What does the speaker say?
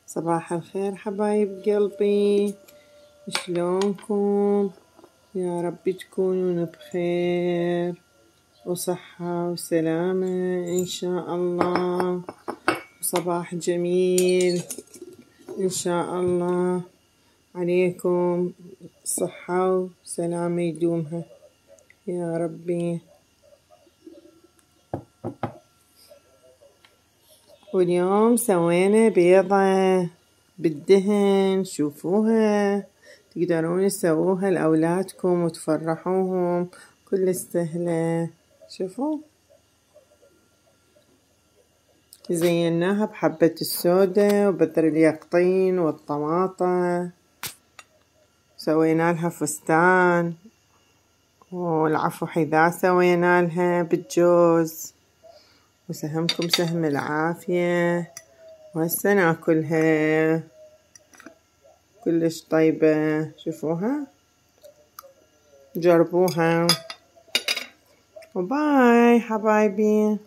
صباح الخير حبايب قلبي، شلونكم؟ يا رب تكونون بخير وصحة وسلامة إن شاء الله، صباح جميل إن شاء الله عليكم، صحة وسلامة يدومها يا ربي. واليوم سوينا بيضة بالدهن، شوفوها تقدرون تسووها لأولادكم وتفرحوهم، كل سهلة. شوفوا زيناها بحبة السودا وبذر اليقطين والطماطة، سوينا لها فستان والعفو حذاء سوينا لها بالجوز، وسهمكم سهم العافية، وهسه ناكلها كلش طيبة. شوفوها جربوها، وباي حبايبي.